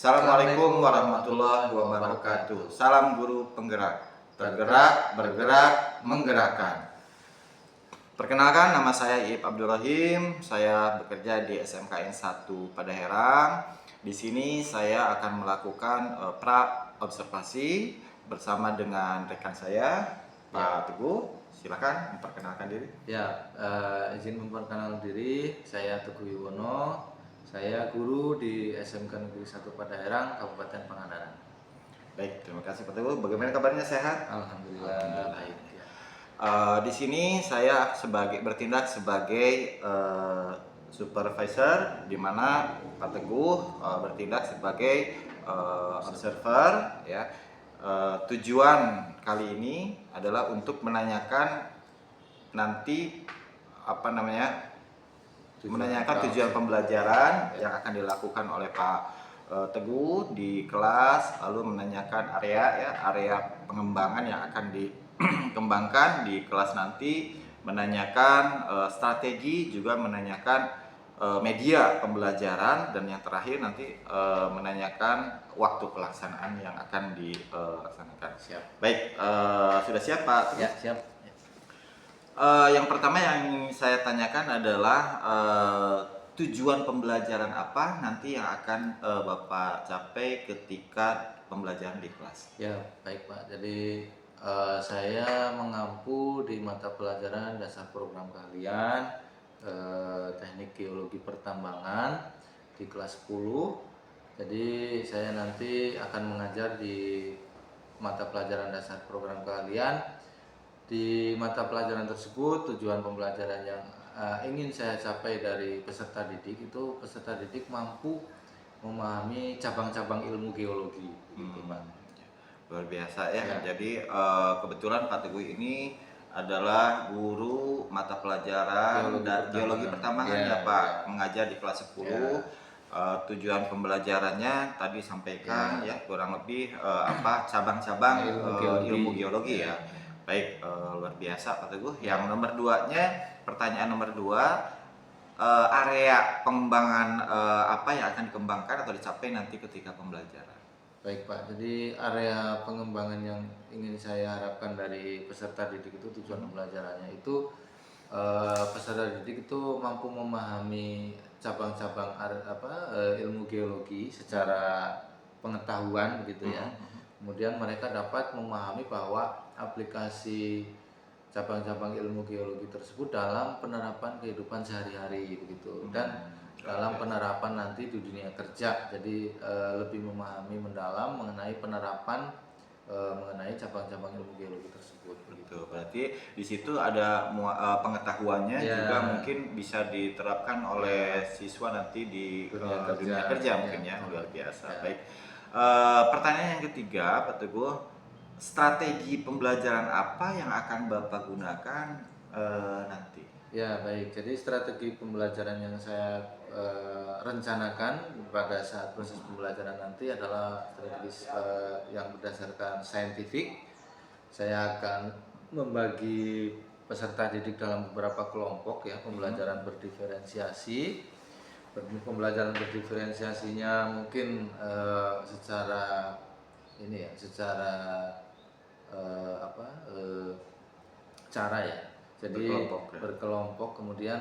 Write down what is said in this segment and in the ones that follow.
Assalamualaikum warahmatullahi wabarakatuh. Salam guru penggerak, tergerak, bergerak, menggerakkan. Perkenalkan, nama saya Iip Abdul Rahim. Saya bekerja di SMKN 1 Padaherang. Di sini saya akan melakukan pra-observasi bersama dengan rekan saya, Pak Teguh. Silakan memperkenalkan diri. Ya, izin memperkenalkan diri, saya Teguh Yuwono. Saya guru di SMK Negeri 1 Padaherang, Kabupaten Pangandaran. Baik, terima kasih Pak Teguh. Bagaimana kabarnya, sehat? Alhamdulillah baik. Ya. Di sini saya bertindak sebagai supervisor, di mana Pak Teguh bertindak sebagai observer. Ya. Tujuan kali ini adalah untuk menanyakan nanti menanyakan tujuan pembelajaran yang akan dilakukan oleh Pak Teguh di kelas, lalu menanyakan area pengembangan yang akan dikembangkan di kelas nanti, menanyakan strategi, juga menanyakan media pembelajaran, dan yang terakhir nanti menanyakan waktu pelaksanaan yang akan dilaksanakan. Siap. Baik, sudah siap Pak? Ya, siap. Yang pertama yang saya tanyakan adalah tujuan pembelajaran apa nanti yang akan Bapak capai ketika pembelajaran di kelas? Ya, baik Pak. Jadi saya mengampu di mata pelajaran dasar program kalian teknik geologi pertambangan di kelas 10. Jadi saya nanti akan mengajar di mata pelajaran dasar program kalian. Di mata pelajaran tersebut, tujuan pembelajaran yang ingin saya capai dari peserta didik itu, peserta didik mampu memahami cabang-cabang ilmu geologi, gitu Pak. Luar biasa ya. Jadi kebetulan Pak Teguh ini adalah guru mata pelajaran geologi pertambangan ya Pak, mengajar di kelas 10. Tujuan pembelajarannya tadi sampaikan ya kurang lebih cabang-cabang ilmu geologi ya. Baik, luar biasa Pak Teguh. Yang nomor 2-nya, pertanyaan nomor 2, area pengembangan apa yang akan dikembangkan atau dicapai nanti ketika pembelajaran? Baik Pak, jadi area pengembangan yang ingin saya harapkan dari peserta didik itu, tujuan pembelajarannya itu peserta didik itu mampu memahami cabang-cabang ilmu geologi secara pengetahuan begitu ya. Kemudian mereka dapat memahami bahwa aplikasi cabang-cabang ilmu geologi tersebut dalam penerapan kehidupan sehari-hari begitu, dan dalam penerapan nanti di dunia kerja. Jadi lebih memahami mendalam mengenai penerapan mengenai cabang-cabang ilmu geologi tersebut. Betul. Berarti di situ ada pengetahuannya juga mungkin bisa diterapkan oleh siswa nanti di dunia kerja mungkin ya. Luar biasa. Baik. Pertanyaan yang ketiga, Pak Teguh, strategi pembelajaran apa yang akan Bapak gunakan nanti? Ya baik, jadi strategi pembelajaran yang saya rencanakan pada saat proses pembelajaran nanti adalah strategi yang berdasarkan saintifik. Saya akan membagi peserta didik dalam beberapa kelompok ya, pembelajaran berdiferensiasi. Pembelajaran berdiferensiasinya mungkin secara cara ya. Jadi berkelompok, kemudian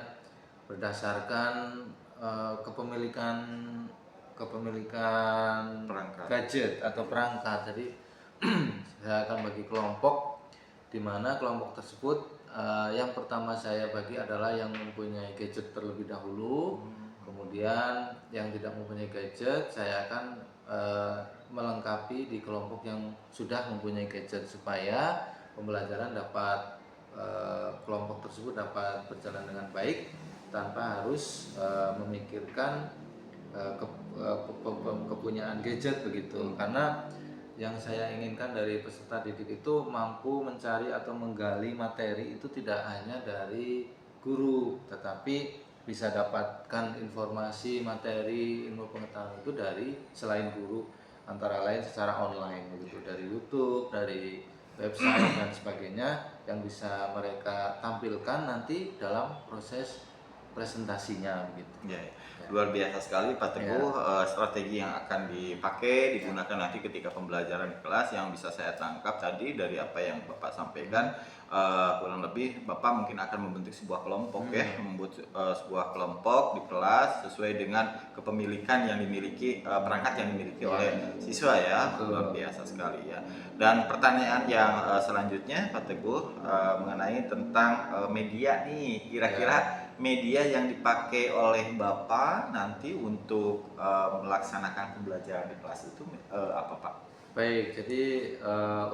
berdasarkan kepemilikan gadget atau perangkat. Jadi saya akan bagi kelompok, di mana kelompok tersebut yang pertama saya bagi adalah yang mempunyai gadget terlebih dahulu. Kemudian yang tidak mempunyai gadget saya akan melengkapi di kelompok yang sudah mempunyai gadget, supaya pembelajaran kelompok tersebut dapat berjalan dengan baik tanpa harus memikirkan kepunyaan gadget begitu. Karena yang saya inginkan dari peserta didik itu mampu mencari atau menggali materi itu tidak hanya dari guru, tetapi bisa dapatkan informasi, materi, ilmu pengetahuan itu dari selain guru, antara lain secara online begitu, dari YouTube, dari website dan sebagainya, yang bisa mereka tampilkan nanti dalam proses presentasinya begitu. Ya. luar biasa sekali Pak Teguh. Strategi yang akan dipakai digunakan nanti ketika pembelajaran di kelas. Yang bisa saya tangkap tadi dari apa yang Bapak sampaikan, kurang lebih Bapak mungkin akan membentuk sebuah kelompok ya, membuat sebuah kelompok di kelas sesuai dengan kepemilikan yang dimiliki, perangkat yang dimiliki oleh siswa ya. Luar biasa sekali ya. Dan pertanyaan yang selanjutnya Pak Teguh, mengenai tentang media nih, kira-kira media yang dipakai oleh Bapak nanti untuk melaksanakan pembelajaran di kelas itu apa Pak? Baik, jadi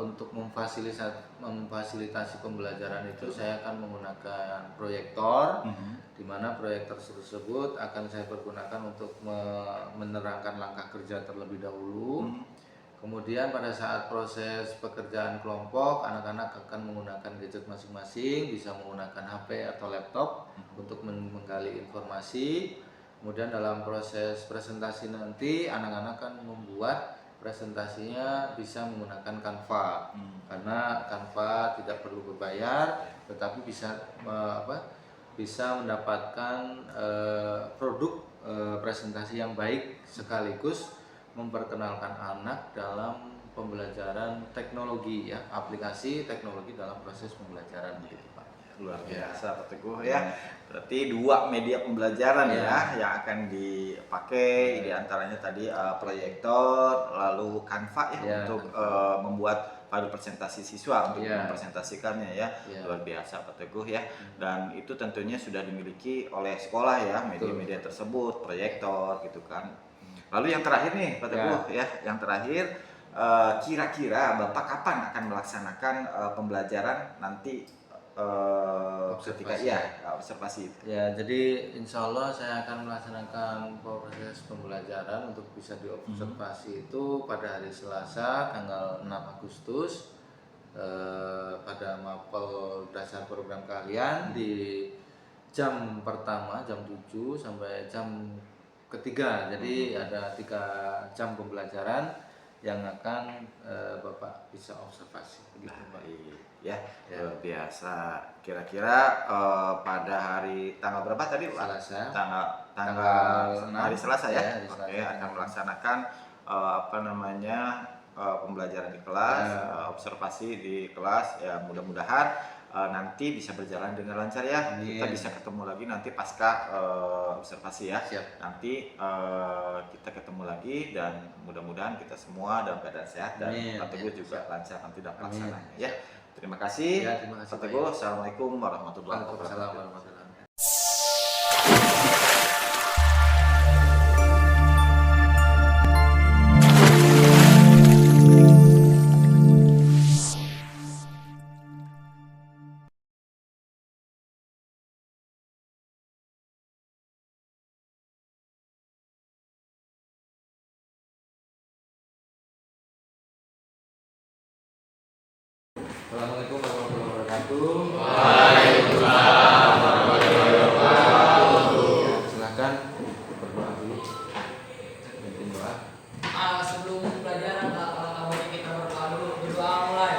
untuk memfasilitasi pembelajaran itu saya akan menggunakan proyektor, di mana proyektor tersebut akan saya pergunakan untuk menerangkan langkah kerja terlebih dahulu. Kemudian pada saat proses pekerjaan kelompok, anak-anak akan menggunakan gadget masing-masing, bisa menggunakan HP atau laptop untuk menggali informasi. Kemudian dalam proses presentasi nanti, anak-anak akan membuat presentasinya bisa menggunakan Canva, karena Canva tidak perlu berbayar, tetapi bisa bisa mendapatkan produk presentasi yang baik sekaligus memperkenalkan anak dalam pembelajaran teknologi ya, aplikasi teknologi dalam proses pembelajaran begitu Pak. Luar biasa Pak Teguh ya. Berarti 2 media pembelajaran ya yang akan dipakai, diantaranya tadi proyektor, lalu Canva ya untuk membuat file presentasi siswa untuk mempresentasikannya ya. Luar biasa Pak Teguh ya. Dan itu tentunya sudah dimiliki oleh sekolah ya, media-media tersebut, proyektor gitu kan. Lalu yang terakhir nih Pak Teguh ya, yang terakhir kira-kira Bapak kapan akan melaksanakan pembelajaran nanti observasi itu? Ya, jadi insya Allah saya akan melaksanakan proses pembelajaran untuk bisa diobservasi itu pada hari Selasa tanggal 6 Agustus pada mapel dasar program kalian di jam pertama jam 7 sampai jam ketiga. Jadi ada 3 jam pembelajaran yang akan Bapak bisa observasi begitu Pak. Ya, luar biasa. Kira-kira pada hari tanggal berapa tadi Pak? Selasa. Tanggal hari Selasa ya. Selasa, Oke, akan melaksanakan pembelajaran di kelas, observasi di kelas ya. Mudah-mudahan nanti bisa berjalan dengan lancar ya. Kita bisa ketemu lagi nanti pasca observasi ya. Siap. Nanti kita ketemu lagi dan mudah-mudahan kita semua dalam keadaan sehat dan Pak Teguh juga lancar nanti dalam pelaksananya ya. Terima kasih. Terima kasih Pak Teguh. Assalamualaikum warahmatullahi wabarakatuh. Assalamualaikum warahmatullahi wabarakatuh. Waalaikumsalam warahmatullahi wabarakatuh. Silakan berdoa dulu. Pimpin doa. Sebelum pelajaran kita berdoa dulu. Berdoa mulai.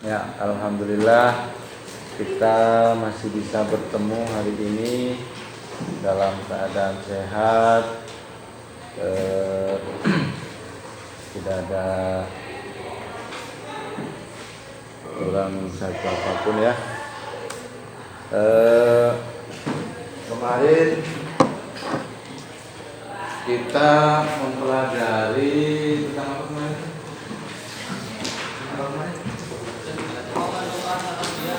Ya, alhamdulillah kita masih bisa bertemu hari ini dalam keadaan sehat, tidak ada kurang satu apapun ya. Kemarin kita mempelajari tentang apa kemarin?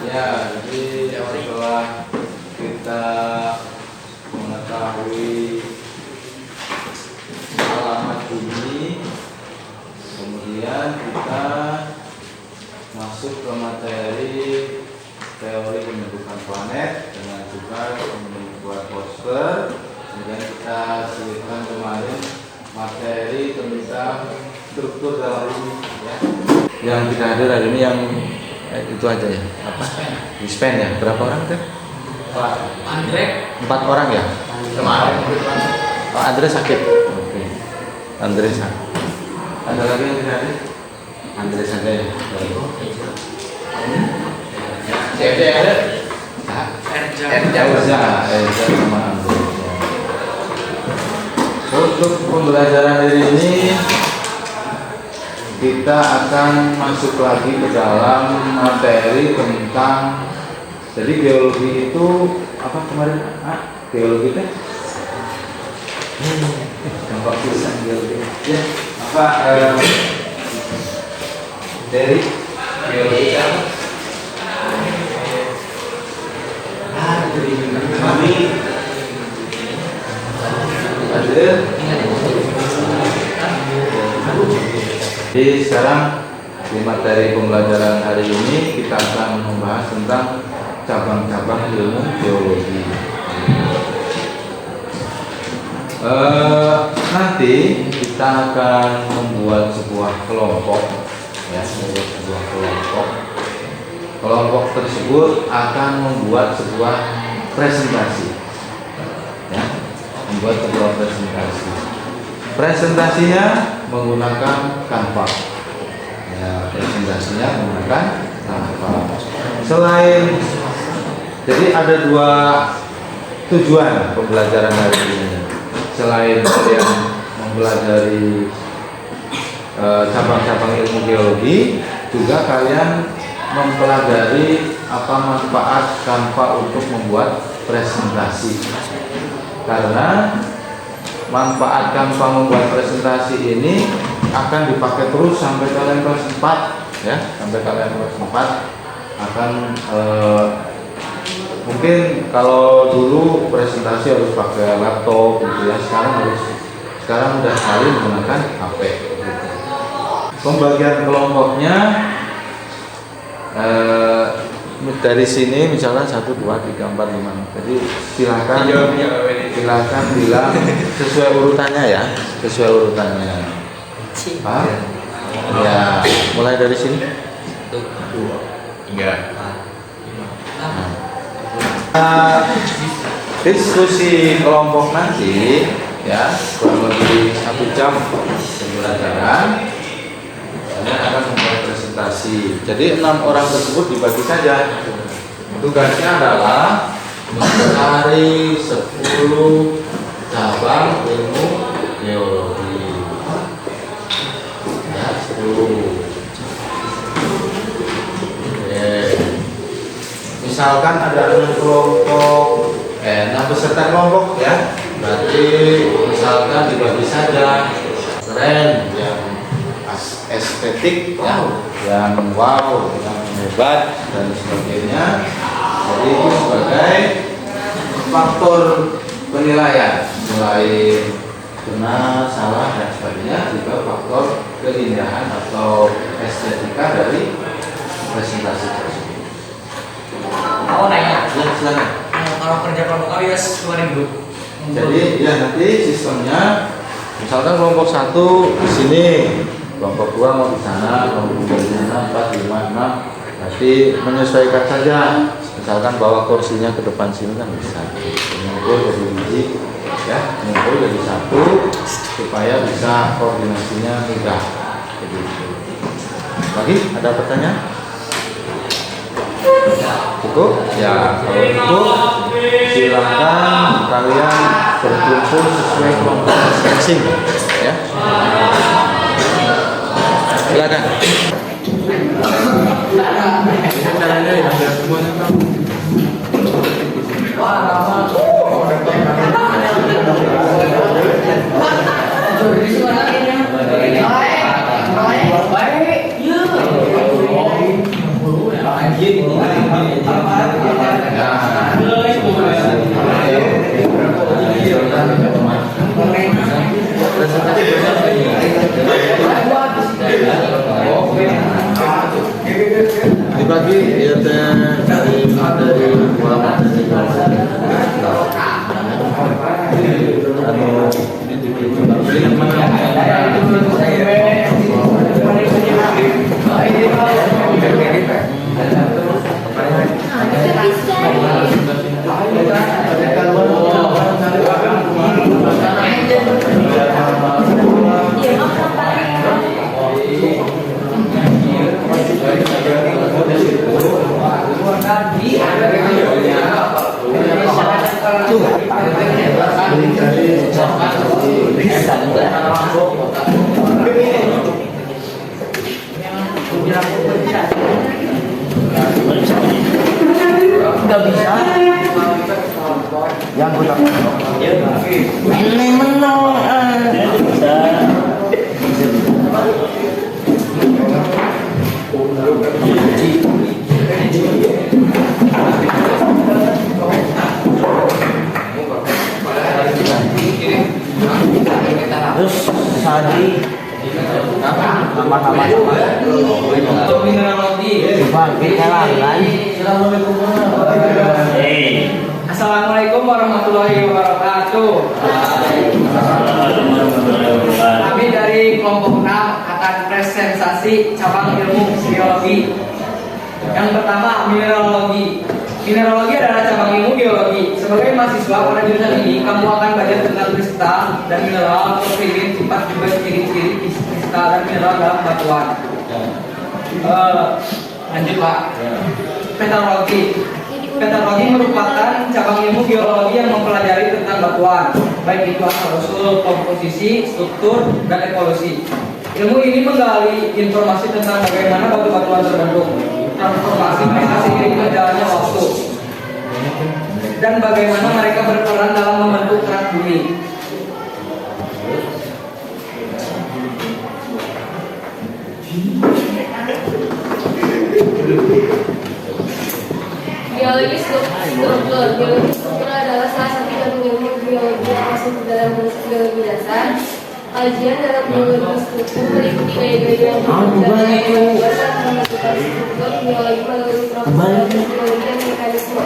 Ya, jadi setelah kita mengetahui mengetahui alamat bumi, kemudian kita masuk ke materi teori pembentukan planet dengan juga membuat atmosfer. Kemudian kita selipkan kemarin materi tentang struktur dalam bumi ya. Yang kita hadir hari ini yang itu aja ya, apa? Dispen ya, berapa orang tuh? Andre 4 orang ya? kemarin Oh, Andre sakit? Oke. Andre sakit. Ada lagi yang tidak hadir? Andre saja ya? Jadi ada Erja sama Andre. Untuk pembelajaran hari ini kita akan masuk lagi ke dalam materi tentang, jadi geologi itu apa kemarin? Geologi teh? Gampang tulisan geologi. Ya, apa dari geologi apa? Kami ada. Jadi sekarang di materi pembelajaran hari ini kita akan membahas tentang cabang-cabang ilmu geologi. Nanti kita akan membuat sebuah kelompok, ya, membuat sebuah kelompok. Kelompok tersebut akan membuat sebuah presentasi, ya, membuat sebuah presentasi. Presentasinya menggunakan Canva. Ya, presentasinya menggunakan Canva. Selain, jadi ada 2 tujuan pembelajaran hari ini. Selain kalian mempelajari cabang-cabang ilmu geologi, juga kalian mempelajari apa manfaat Canva untuk membuat presentasi. Karena manfaat Canva membuat presentasi ini akan dipakai terus sampai kalian kelas 4 ya, sampai kalian kelas 4 akan mungkin kalau dulu presentasi harus pakai laptop gitu ya, sekarang udah sekali menggunakan HP gitu. Pembagian kelompoknya dari sini misalnya 1, 2, 3, 4, 5. Jadi silakan bilang sesuai urutannya ya, sesuai urutannya. Ya, mulai dari sini. Diskusi kelompok nanti ya kurang lebih 1 jam pembelajaran. Kalian akan membuat presentasi. Jadi 6 orang tersebut dibagi saja. Tugasnya adalah mencari 10 cabang ilmu geologi. Ya, 10. Oke. Misalkan ada 6 kelompok, 6 peserta kelompok ya. Berarti misalkan dibagi saja. Keren yang estetik ya, yang wow, yang hebat dan sebagainya. Jadi itu sebagai faktor penilaian, mulai benar, salah dan sebagainya, juga faktor keindahan atau estetika dari presentasi tersebut. Mau nanya, Ya, silakan. kalau kerja kelompok kali ya 2000. Jadi ya nanti sistemnya, misalkan kelompok 1 di sini, kelompok 2 mau di sana, kelompok 3 di sana, 4, 5, 6. Nanti menyesuaikan saja. Misalkan bawa kursinya ke depan sini kan bisa. Ngumpul jadi biji, ya, ngumpul jadi 1 supaya bisa koordinasinya mudah. Jadi itu. Lagi ada pertanyaan? Cukup? Ya, kalau cukup silakan kalian berkumpul sesuai kelompok masing-masing, ya. Silakan. Ini caranya ya, biar semuanya tahu. lagi ya teh dari materi dua materi Nggak bisa. Yang gue dapat. Ini menang. Bisa. Terus Sadi nama-nama Bang, kita kan. Assalamualaikum warahmatullahi wabarakatuh. Kami dari kelompok 6 akan presentasi cabang ilmu geologi. Yang pertama, mineralogi. Mineralogi adalah cabang ilmu geologi. Sebagai mahasiswa pada jurusan ini, kamu akan belajar tentang kristal dan mineral, protein, sifat juga ciri-ciri kristal dan mineral dalam batuan. Lanjut Pak. Petrologi. Petrologi merupakan cabang ilmu geologi yang mempelajari tentang batuan, baik itu asal-usul, komposisi, struktur, dan evolusi. Ilmu ini menggali informasi tentang bagaimana batu-batuan terbentuk, transformasi mereka seiring berjalannya waktu, dan bagaimana mereka berperan dalam membentuk kerak bumi. Geologi struktur. Geologi struktur adalah salah satu cabang ilmu geologi yang masuk ke dalam geologi dasar. Kajian dalam geologi struktur meliputi gaya-gaya yang berbeda dalam menentukan struktur geologi melalui proses geologi dan mekanisme.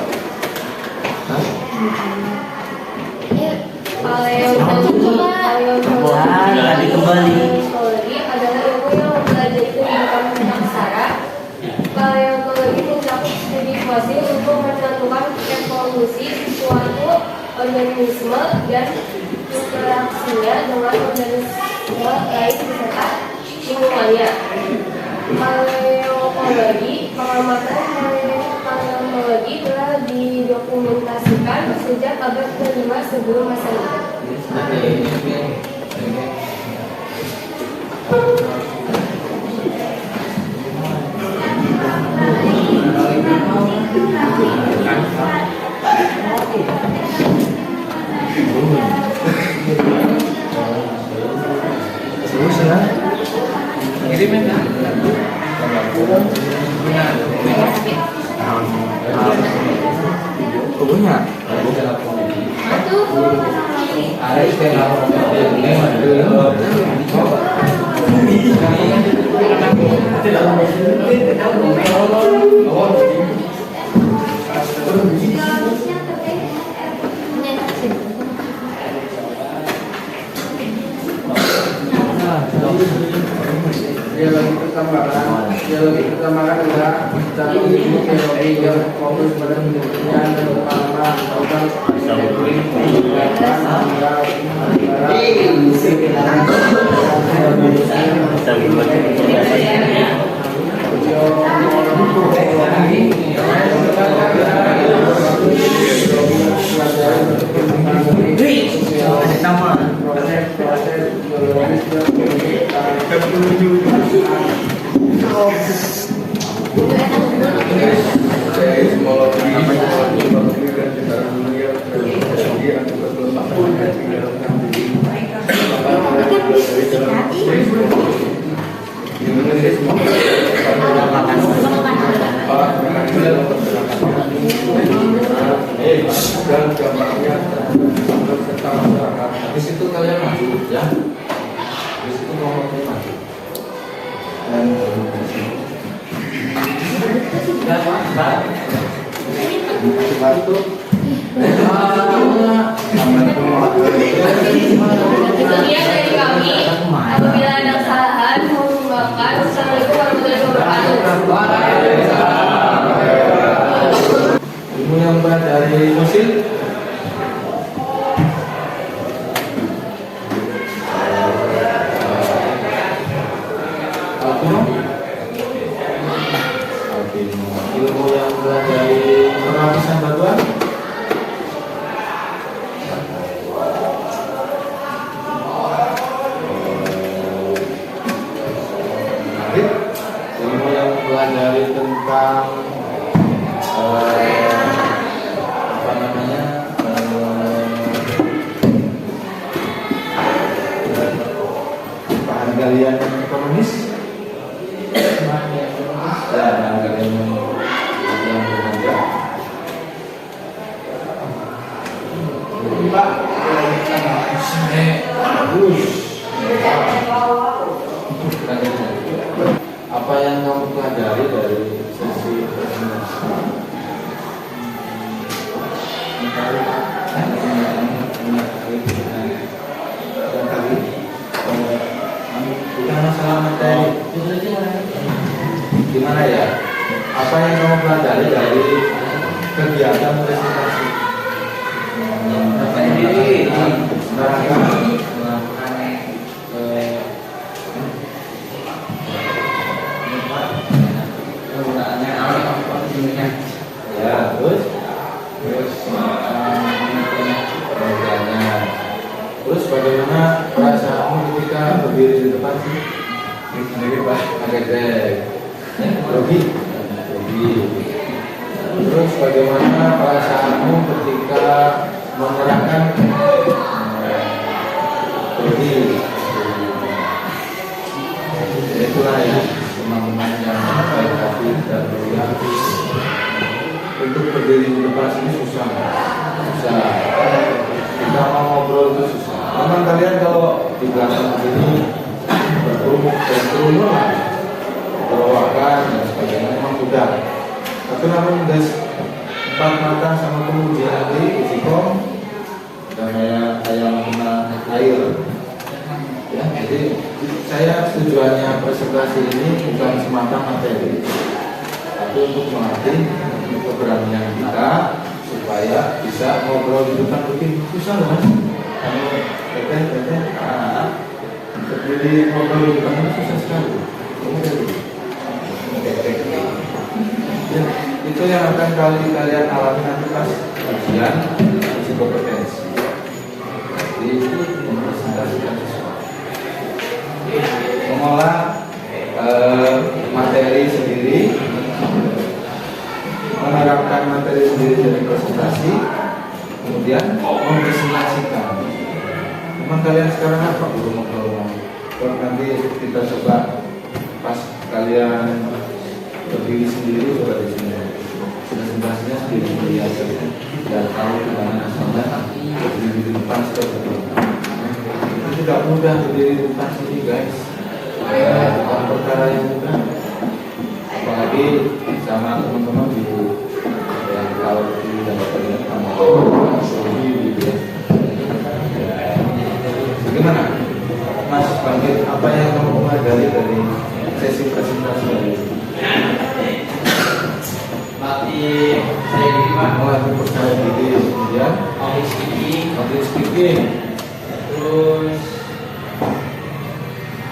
Paleontologi adalah ilmu yang mempelajari kehidupan aksara. Paleontologi mencakup studi fosil untuk menentukan evolusi suatu organisme dan interaksinya dengan organisme lain beserta lingkungannya. Paleontologi, pengamatan paleontologi telah didokumentasikan sejak abad ke-5 sebelum Masehi. Geologi pertambangan adalah cabang ilmu geologi yang fokus pada penelitian dan pengalaman tentang dan gampangnya serta masyarakat. Di situ kalian maju ya. Di situ ngomongnya maju. Dan mempelajari tentang apa namanya bahan galian ekonomis, ya bahan galian yang berharga. Apa yang kamu pelajari dari sesi presentasi? Bukan masalah materi. Gimana ya? Apa yang kamu pelajari dari kegiatan presentasi? Ya, terus bagaimana perasaanmu ketika berdiri di depan sih? Sendiri Pak, agak grogi. Terus bagaimana perasaanmu ketika menerangkan grogi? Itulah ya teman-teman yang baik hati dan mulia. Untuk berdiri di depan sini susah. Kita mau ngobrol itu susah. Memang kalian kalau di belakang begini berkerumun lah, berwakan dan sebagainya memang mudah. Tapi namun guys, 4 mata sama penguji lagi Usikom dan ayam kena air. Ya, jadi saya tujuannya presentasi ini bukan semata materi, tapi untuk melatih keberanian kita supaya bisa ngobrol di depan begini. Susah kan? Kalau teteh berdiri ngobrol di depan itu susah sekali. Ya, itu yang akan kalian alami nanti pas ujian psikokompetensi. Jadi mempresentasikan sesuatu, mengolah materi sendiri, menerapkan materi sendiri dari presentasi, kemudian mempresentasikan. Memang kalian sekarang apa belum kalau nanti kita coba pas kalian berdiri sendiri coba di sini, presentasinya sendiri biasa dan tahu di mana asalnya berdiri di depan seperti itu. Itu tidak mudah berdiri di depan sini guys, bukan perkara yang mudah. Apalagi sama teman-teman di yang kalau di dapat terlihat sama gitu ya. Bagaimana Mas Bangkit, apa yang kamu pelajari dari sesi presentasi hari ini? Melatih percaya diri, kemudian public speaking, terus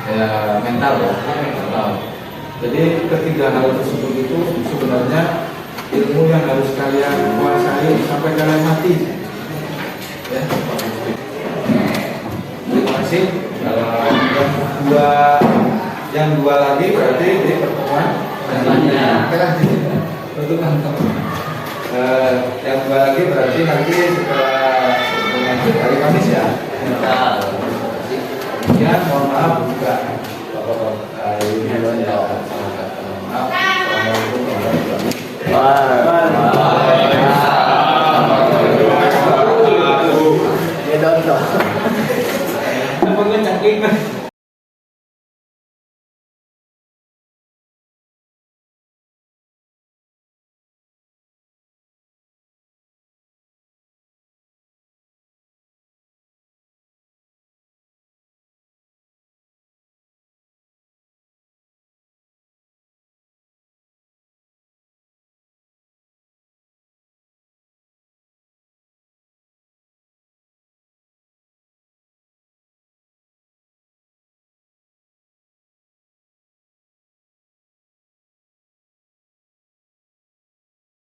ya mental ya, mental. Jadi ketiga hal tersebut itu sebenarnya ilmu yang harus kalian kuasai sampai kalian mati. Ya, terima kasih. Yang dua lagi berarti di pertemuan untuk yang dua lagi berarti nanti setelah mengajar hari Kamis ya. Kemudian mohon maaf juga Bapak-bapak ini adalah maaf. Ya dong.